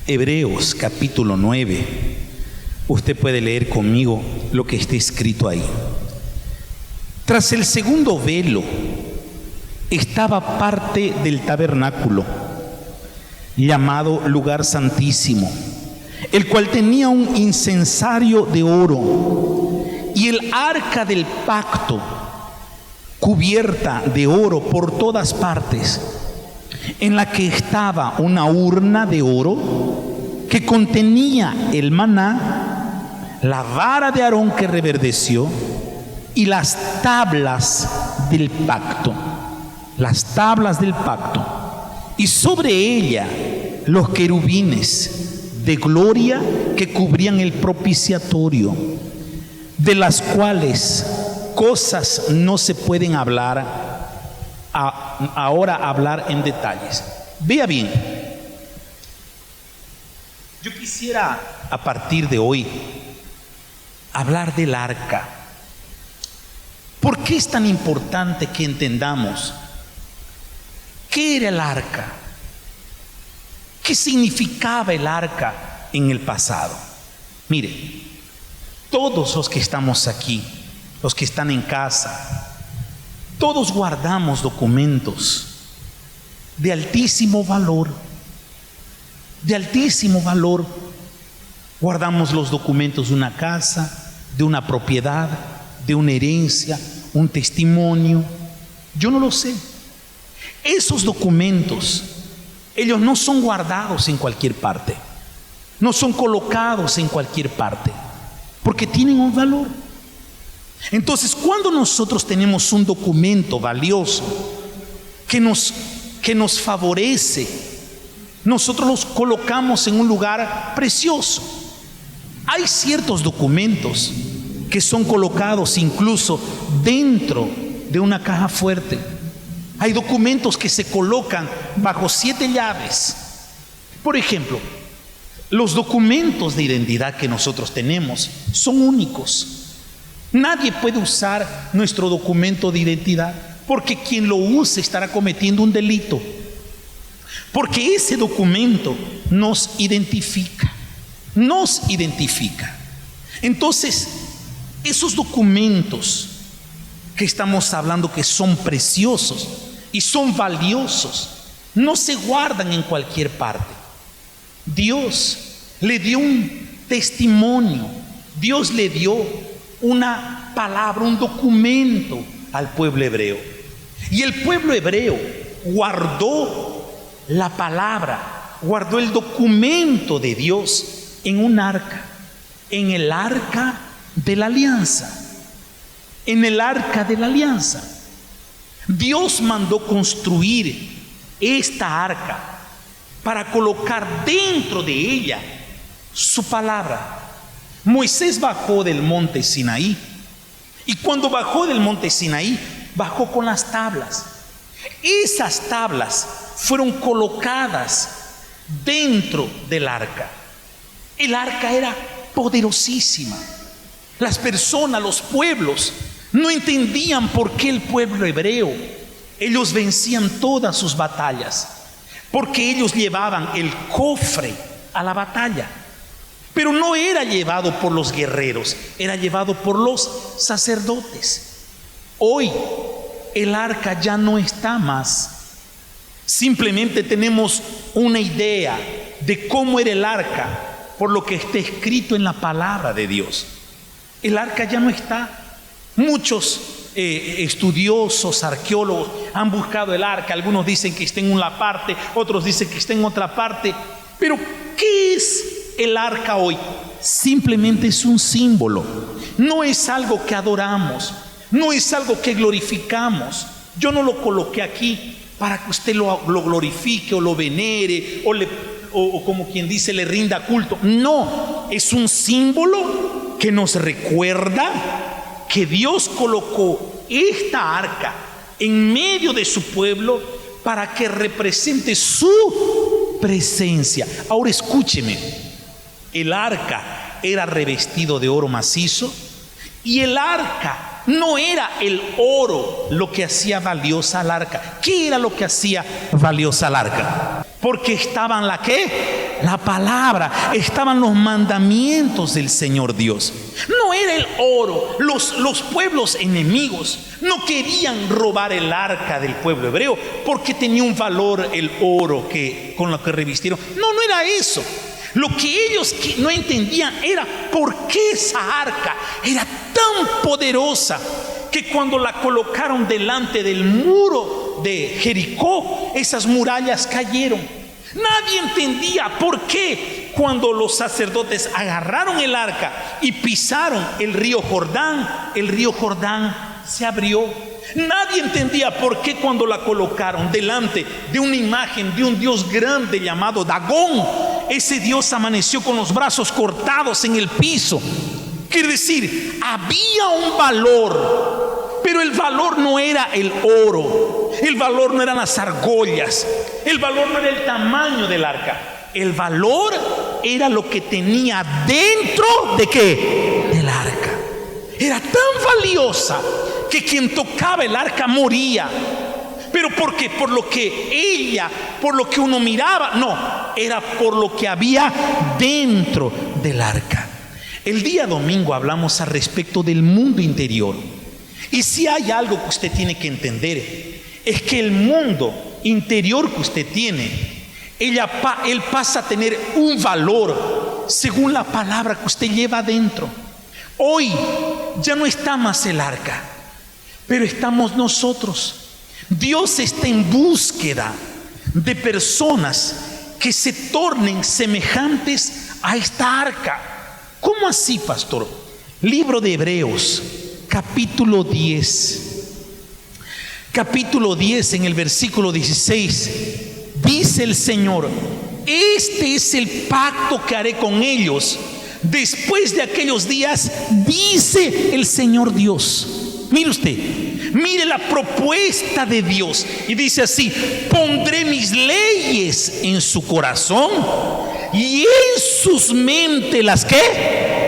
Hebreos capítulo 9. Usted puede leer conmigo lo que está escrito ahí. Tras el segundo velo estaba parte del tabernáculo, llamado lugar santísimo, el cual tenía un incensario de oro, y el arca del pacto, cubierta de oro por todas partes, en la que estaba una urna de oro que contenía el maná, la vara de Aarón que reverdeció, y las tablas del pacto. Las tablas del pacto. Y sobre ella los querubines de gloria que cubrían el propiciatorio, de las cuales cosas no se pueden ahora hablar en detalles. Vea bien, yo quisiera a partir de hoy hablar del arca. ¿Por qué es tan importante que entendamos qué era el arca? ¿Qué significaba el arca en el pasado? Mire, todos los que estamos aquí, los que están en casa, todos guardamos documentos de altísimo valor. De altísimo valor. Guardamos los documentos de una casa, de una propiedad, de una herencia, un testimonio. Yo no lo sé. Esos documentos, ellos no son guardados en cualquier parte, no son colocados en cualquier parte, porque tienen un valor. Entonces, cuando nosotros tenemos un documento valioso que nos favorece, nosotros los colocamos en un lugar precioso. Hay ciertos documentos que son colocados incluso dentro de una caja fuerte. Hay documentos que se colocan bajo 7 llaves. Por ejemplo, los documentos de identidad que nosotros tenemos son únicos. Nadie puede usar nuestro documento de identidad, porque quien lo use estará cometiendo un delito. Porque ese documento nos identifica. Nos identifica. Entonces, esos documentos que estamos hablando que son preciosos y son valiosos, no se guardan en cualquier parte. Dios le dio un testimonio, Dios le dio una palabra, un documento al pueblo hebreo. Y el pueblo hebreo guardó la palabra, guardó el documento de Dios en un arca, en el arca de la alianza. En el arca de la alianza. Dios mandó construir esta arca para colocar dentro de ella su palabra. Moisés bajó del monte Sinaí, y cuando bajó del monte Sinaí, bajó con las tablas. Esas tablas fueron colocadas dentro del arca. El arca era poderosísima. Las personas, los pueblos, no entendían por qué el pueblo hebreo, ellos vencían todas sus batallas, porque ellos llevaban el cofre a la batalla. Pero no era llevado por los guerreros, era llevado por los sacerdotes. Hoy el arca ya no está más. Simplemente tenemos una idea de cómo era el arca por lo que está escrito en la palabra de Dios. El arca ya no está. Muchos estudiosos, arqueólogos han buscado el arca. Algunos dicen que está en una parte, otros dicen que está en otra parte. Pero ¿qué es el arca hoy? Simplemente es un símbolo. No es algo que adoramos, no es algo que glorificamos. Yo no lo coloqué aquí para que usted lo glorifique o lo venere o como quien dice le rinda culto. No, es un símbolo que nos recuerda que Dios colocó esta arca en medio de su pueblo para que represente su presencia. Ahora escúcheme, el arca era revestido de oro macizo, y el arca no era el oro lo que hacía valiosa al arca. ¿Qué era lo que hacía valiosa al arca? Porque estaban la palabra, estaban los mandamientos del Señor Dios. No era el oro. Los pueblos enemigos no querían robar el arca del pueblo hebreo porque tenía un valor el oro con lo que revistieron. No era eso. Lo que ellos no entendían era por qué esa arca era tan poderosa que cuando la colocaron delante del muro de Jericó, esas murallas cayeron. Nadie entendía por qué cuando los sacerdotes agarraron el arca y pisaron el río Jordán se abrió. Nadie entendía por qué cuando la colocaron delante de una imagen de un dios grande llamado Dagón, ese dios amaneció con los brazos cortados en el piso. Quiere decir, había un valor, pero el valor no era el oro, el valor no eran las argollas, el valor no era el tamaño del arca. El valor era lo que tenía dentro de ¿qué? Del arca. Era tan valiosa que quien tocaba el arca moría. ¿Pero por qué? Por lo que uno miraba. No, era por lo que había dentro del arca. El día domingo hablamos al respecto del mundo interior. Y si hay algo que usted tiene que entender, es que el mundo interior que usted tiene, él pasa a tener un valor según la palabra que usted lleva adentro. Hoy ya no está más el arca, pero estamos nosotros. Dios está en búsqueda de personas que se tornen semejantes a esta arca. ¿Cómo así, pastor? Libro de Hebreos, capítulo 10. Capítulo 10, en el versículo 16, dice el Señor: este es el pacto que haré con ellos después de aquellos días, dice el Señor Dios. Mire usted, mire la propuesta de Dios, y dice así: pondré mis leyes en su corazón y en sus mentes las que.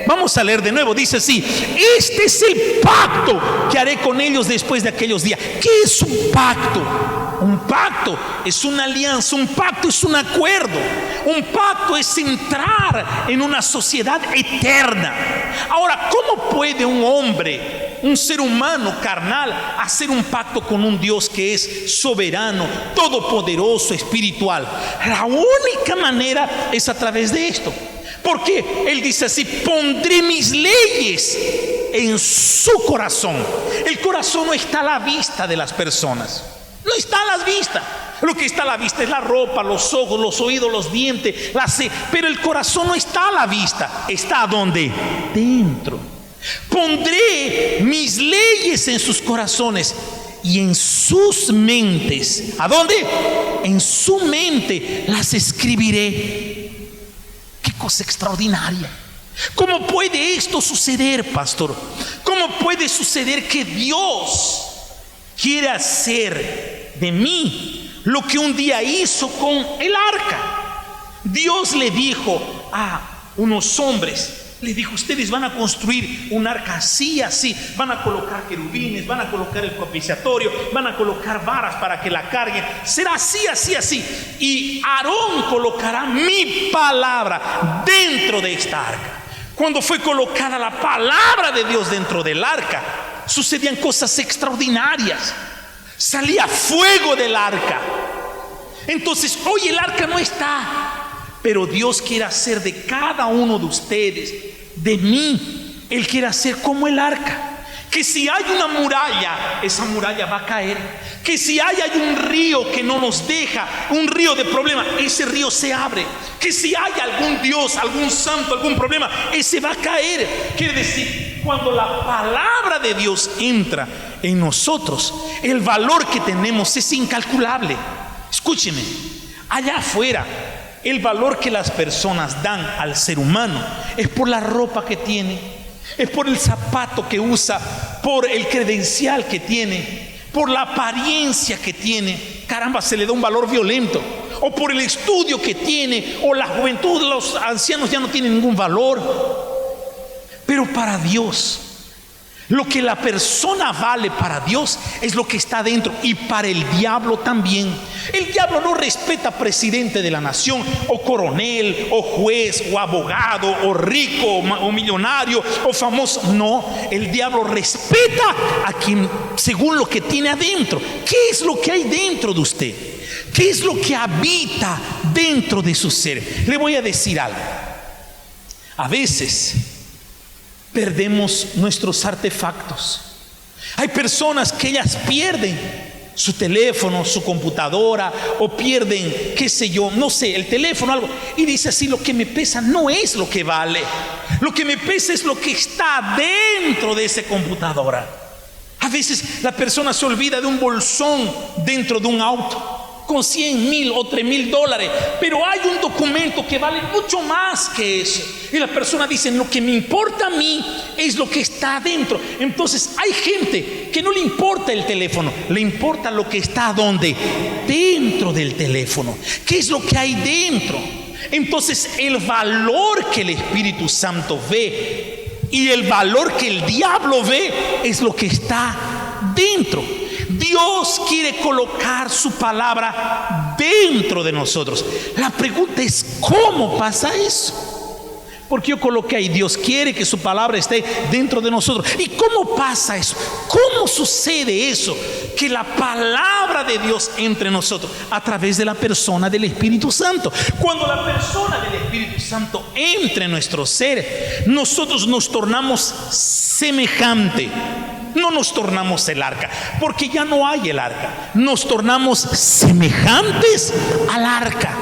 Vamos a leer de nuevo, dice así: este es el pacto que haré con ellos después de aquellos días. ¿Qué es un pacto? Un pacto es una alianza, un pacto es un acuerdo, un pacto es entrar en una sociedad eterna. Ahora, ¿cómo puede un hombre, un ser humano carnal, hacer un pacto con un Dios que es soberano, todopoderoso, espiritual? La única manera es a través de esto. Porque Él dice así: pondré mis leyes en su corazón. El corazón no está a la vista de las personas. No está a la vista. Lo que está a la vista es la ropa, los ojos, los oídos, los dientes, pero el corazón no está a la vista. ¿Está ¿dónde? Dentro. Pondré mis leyes en sus corazones y en sus mentes. ¿A dónde? En su mente las escribiré. Qué cosa extraordinaria. ¿Cómo puede esto suceder, pastor? ¿Cómo puede suceder que Dios quiere hacer de mí lo que un día hizo con el arca? Dios le dijo a unos hombres, le dijo: ustedes van a construir un arca así, así, van a colocar querubines, van a colocar el propiciatorio, van a colocar varas para que la carguen, será así, así, así, y Aarón colocará mi palabra dentro de esta arca. Cuando fue colocada la palabra de Dios dentro del arca, sucedían cosas extraordinarias. Salía fuego del arca. Entonces hoy el arca no está, pero Dios quiere hacer de cada uno de ustedes, de mí, Él quiere hacer como el arca. Que si hay una muralla, esa muralla va a caer. Que si hay un río que no nos deja, un río de problemas, ese río se abre. Que si hay algún Dios, algún santo, algún problema, ese va a caer. Quiere decir, cuando la palabra de Dios entra en nosotros, el valor que tenemos es incalculable. Escúcheme, allá afuera, el valor que las personas dan al ser humano es por la ropa que tiene, es por el zapato que usa, por el credencial que tiene, por la apariencia que tiene. Caramba, se le da un valor violento. O por el estudio que tiene, o la juventud. Los ancianos ya no tienen ningún valor. Pero para Dios, Lo que la persona vale para Dios es lo que está dentro, y para el diablo también. El diablo no respeta presidente de la nación, o coronel, o juez, o abogado, o rico, o millonario, o famoso. No, el diablo respeta a quien según lo que tiene adentro. ¿Qué es lo que hay dentro de usted? ¿Qué es lo que habita dentro de su ser? Le voy a decir algo. A veces perdemos nuestros artefactos. Hay personas que ellas pierden su teléfono, su computadora, o pierden, qué sé yo, no sé, el teléfono, algo, y dice así: lo que me pesa no es lo que vale, lo que me pesa es lo que está dentro de esa computadora. A veces la persona se olvida de un bolsón dentro de un auto con 100,000 o 3,000 dólares, pero hay un documento que vale mucho más que eso, y la persona dice: lo que me importa a mí es lo que está adentro. Entonces hay gente que no le importa el teléfono, le importa lo que está donde, dentro del teléfono. ¿Qué es lo que hay dentro? Entonces el valor que el Espíritu Santo ve y el valor que el diablo ve es lo que está dentro. Dios quiere colocar su palabra dentro de nosotros. La pregunta es: ¿cómo pasa eso? Porque yo coloqué ahí: Dios quiere que su palabra esté dentro de nosotros. ¿Y cómo pasa eso? ¿Cómo sucede eso? Que la palabra de Dios entre nosotros a través de la persona del Espíritu Santo. Cuando la persona del Espíritu Santo entra en nuestro ser, nosotros nos tornamos semejante. No nos tornamos el arca, porque ya no hay el arca. Nos tornamos semejantes al arca.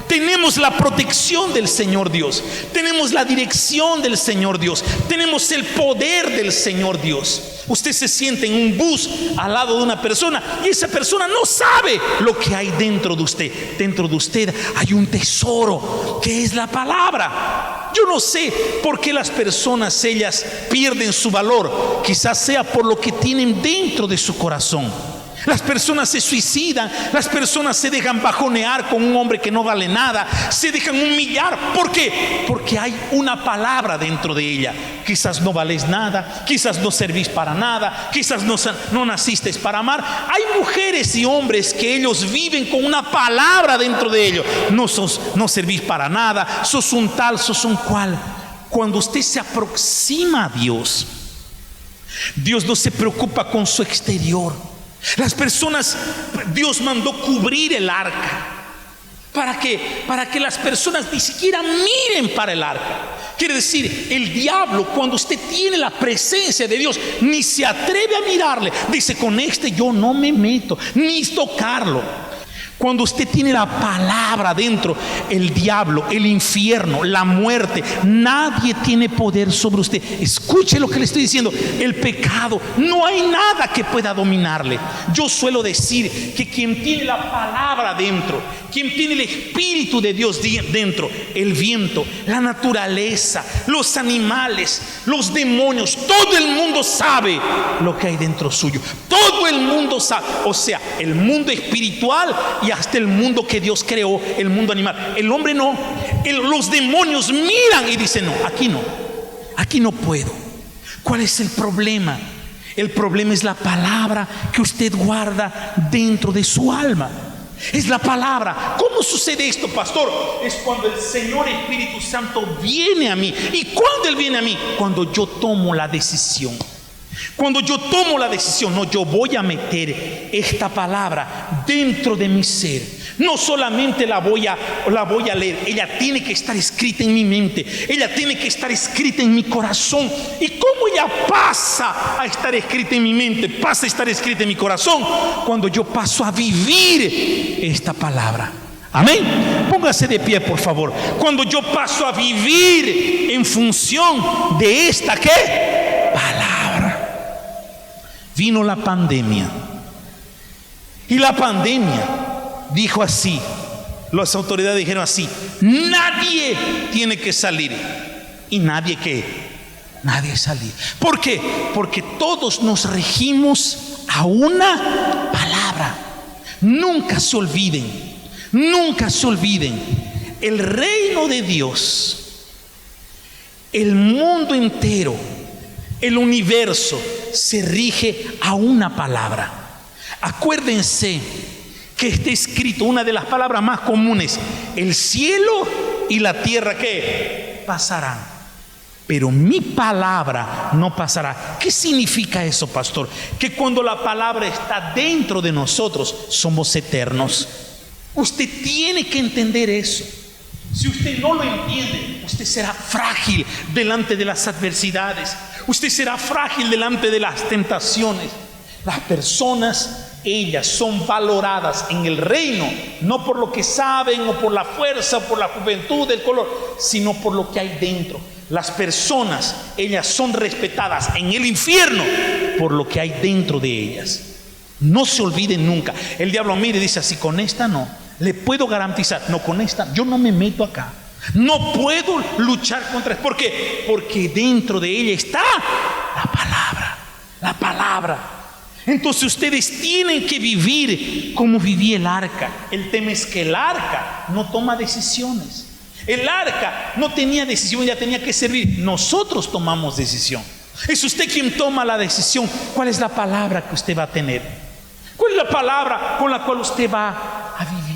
Tenemos la protección del Señor Dios, tenemos la dirección del Señor Dios, tenemos el poder del Señor Dios. Usted se siente en un bus al lado de una persona y esa persona no sabe lo que hay dentro de usted. Dentro de usted hay un tesoro que es la palabra. Yo no sé por qué las personas, ellas pierden su valor. Quizás sea por lo que tienen dentro de su corazón. Las personas se suicidan, las personas se dejan bajonear con un hombre que no vale nada, se dejan humillar. ¿Por qué? Porque hay una palabra dentro de ella. Quizás no vales nada, quizás no servís para nada, quizás no naciste para amar. Hay mujeres y hombres que ellos viven con una palabra dentro de ellos. No servís para nada, sos un tal, sos un cual. Cuando usted se aproxima a Dios, Dios no se preocupa con su exterior. Las personas, Dios mandó cubrir el arca para que las personas ni siquiera miren para el arca. Quiere decir, el diablo, cuando usted tiene la presencia de Dios, ni se atreve a mirarle. Dice: con este yo no me meto, ni tocarlo. Cuando usted tiene la palabra dentro, el diablo, el infierno, la muerte, nadie tiene poder sobre usted. Escuche lo que le estoy diciendo: el pecado, no hay nada que pueda dominarle. Yo suelo decir que quien tiene la palabra dentro, quien tiene el Espíritu de Dios dentro, el viento, la naturaleza, los animales, los demonios, todo el mundo sabe lo que hay dentro suyo. Todo el mundo sabe, o sea, el mundo espiritual y hasta el mundo que Dios creó, el mundo animal. El hombre no. Los demonios miran y dicen: no, aquí no puedo. ¿Cuál es el problema? El problema es la palabra que usted guarda dentro de su alma. Es la palabra. ¿Cómo sucede esto, pastor? Es cuando el Señor Espíritu Santo viene a mí. ¿Y cuándo Él viene a mí? Cuando yo tomo la decisión. Cuando yo tomo la decisión: no, yo voy a meter esta palabra dentro de mi ser. No solamente la voy a leer, ella tiene que estar escrita en mi mente, ella tiene que estar escrita en mi corazón. ¿Y cómo ella pasa a estar escrita en mi mente? Pasa a estar escrita en mi corazón cuando yo paso a vivir esta palabra. Amén. Póngase de pie, por favor. Cuando yo paso a vivir en función de esta ¿qué? Palabra. Vino la pandemia. Y la pandemia dijo así, las autoridades dijeron así: nadie tiene que salir. ¿Y nadie qué? Nadie salir. ¿Por qué? Porque todos nos regimos a una palabra. Nunca se olviden, nunca se olviden. El reino de Dios, el mundo entero El universo se rige a una palabra. Acuérdense que está escrito una de las palabras más comunes: el cielo y la tierra, ¿qué? Pasarán, pero mi palabra no pasará. ¿Qué significa eso, pastor? Que cuando la palabra está dentro de nosotros, somos eternos. Usted tiene que entender eso. Si usted no lo entiende, usted será frágil delante de las adversidades. Usted será frágil delante de las tentaciones. Las personas, ellas son valoradas en el reino, no por lo que saben o por la fuerza o por la juventud, el color, sino por lo que hay dentro. Las personas, ellas son respetadas en el infierno por lo que hay dentro de ellas. No se olviden nunca. El diablo mire y dice así: con esta no, le puedo garantizar, no, con esta yo no me meto acá, no puedo luchar contra. ¿Por qué? Porque dentro de ella está la palabra, la palabra. Entonces ustedes tienen que vivir como vivía el arca. El tema es que el arca no toma decisiones. El arca no tenía decisión, ya tenía que servir. Nosotros tomamos decisión. Es usted quien toma la decisión. ¿Cuál es la palabra que usted va a tener? ¿Cuál es la palabra con la cual usted va a vivir?